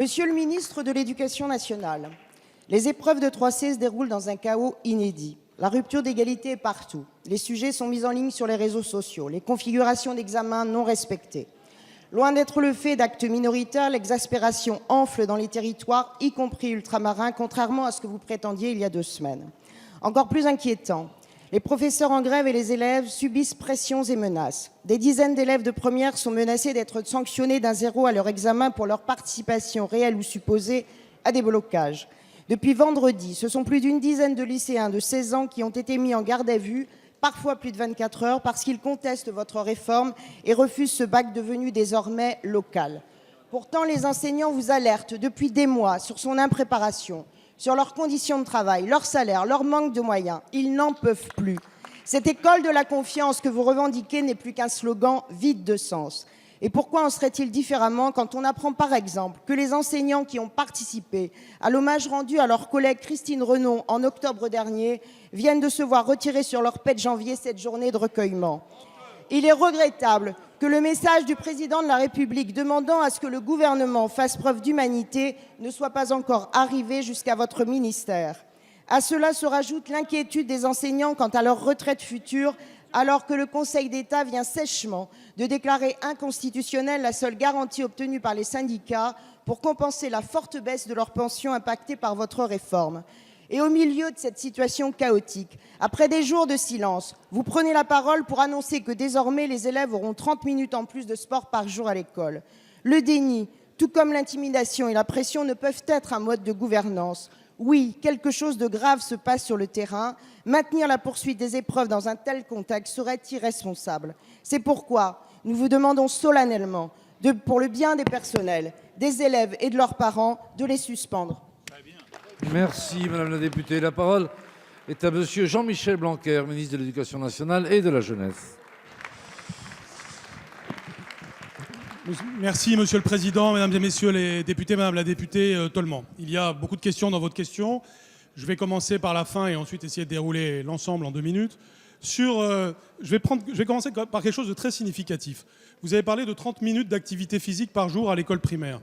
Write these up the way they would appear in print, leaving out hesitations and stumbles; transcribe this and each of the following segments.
Monsieur le ministre de l'Éducation nationale, les épreuves de 3C se déroulent dans un chaos inédit. La rupture d'égalité est partout. Les sujets sont mis en ligne sur les réseaux sociaux, les configurations d'examen non respectées. Loin d'être le fait d'actes minoritaires, l'exaspération enfle dans les territoires, y compris ultramarins, contrairement à ce que vous prétendiez il y a 2 semaines. Encore plus inquiétant, les professeurs en grève et les élèves subissent pressions et menaces. Des dizaines d'élèves de première sont menacés d'être sanctionnés d'un 0 à leur examen pour leur participation réelle ou supposée à des blocages. Depuis vendredi, ce sont plus d'une dizaine de lycéens de 16 ans qui ont été mis en garde à vue, parfois plus de 24 heures, parce qu'ils contestent votre réforme et refusent ce bac devenu désormais local. Pourtant, les enseignants vous alertent depuis des mois sur son impréparation, sur leurs conditions de travail, leur salaire, leur manque de moyens. Ils n'en peuvent plus. Cette école de la confiance que vous revendiquez n'est plus qu'un slogan vide de sens. Et pourquoi en serait-il différemment quand on apprend par exemple que les enseignants qui ont participé à l'hommage rendu à leur collègue Christine Renon en octobre dernier viennent de se voir retirer sur leur paie de janvier cette journée de recueillement. Il est regrettable que le message du président de la République demandant à ce que le gouvernement fasse preuve d'humanité ne soit pas encore arrivé jusqu'à votre ministère. À cela se rajoute l'inquiétude des enseignants quant à leur retraite future, alors que le Conseil d'État vient sèchement de déclarer inconstitutionnelle la seule garantie obtenue par les syndicats pour compenser la forte baisse de leurs pensions impactée par votre réforme. Et au milieu de cette situation chaotique, après des jours de silence, vous prenez la parole pour annoncer que désormais les élèves auront 30 minutes en plus de sport par jour à l'école. Le déni, tout comme l'intimidation et la pression, ne peuvent être un mode de gouvernance. Oui, quelque chose de grave se passe sur le terrain. Maintenir la poursuite des épreuves dans un tel contexte serait irresponsable. C'est pourquoi nous vous demandons solennellement, pour le bien des personnels, des élèves et de leurs parents, de les suspendre. Merci Madame la députée. La parole est à Monsieur Jean-Michel Blanquer, ministre de l'Éducation nationale et de la jeunesse. Merci Monsieur le Président, Mesdames et Messieurs les députés, Madame la députée Tolman. Il y a beaucoup de questions dans votre question. Je vais commencer par la fin et ensuite essayer de dérouler l'ensemble en 2 minutes. Je vais commencer par quelque chose de très significatif. Vous avez parlé de 30 minutes d'activité physique par jour à l'école primaire.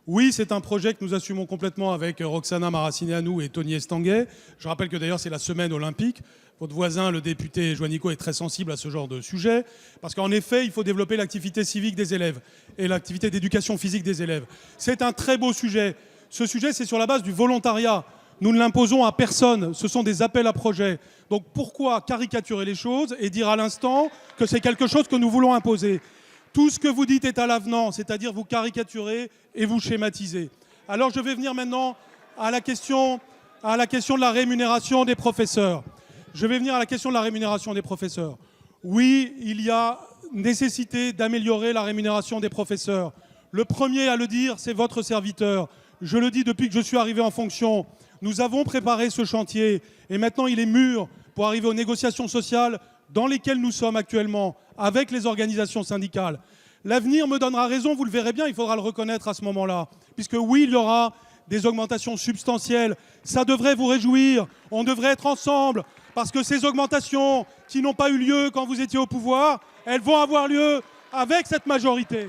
Oui, c'est un projet que nous assumons complètement avec Roxana Maracineanu et Tony Estanguet. Je rappelle que d'ailleurs c'est la semaine olympique. Votre voisin, le député Joannico, est très sensible à ce genre de sujet, parce qu'en effet, il faut développer l'activité civique des élèves et l'activité d'éducation physique des élèves. C'est un très beau sujet. Ce sujet, c'est sur la base du volontariat. Nous ne l'imposons à personne, ce sont des appels à projets. Donc pourquoi caricaturer les choses et dire à l'instant que c'est quelque chose que nous voulons imposer ? Tout ce que vous dites est à l'avenant, c'est-à-dire vous caricaturez et vous schématisez. Alors je vais venir maintenant à la question de la rémunération des professeurs. Oui, il y a nécessité d'améliorer la rémunération des professeurs. Le premier à le dire, c'est votre serviteur. Je le dis depuis que je suis arrivé en fonction. Nous avons préparé ce chantier et maintenant il est mûr pour arriver aux négociations sociales dans lesquelles nous sommes actuellement avec les organisations syndicales. L'avenir me donnera raison, vous le verrez bien, il faudra le reconnaître à ce moment-là. Puisque oui, il y aura des augmentations substantielles. Ça devrait vous réjouir. On devrait être ensemble. Parce que ces augmentations qui n'ont pas eu lieu quand vous étiez au pouvoir, elles vont avoir lieu avec cette majorité.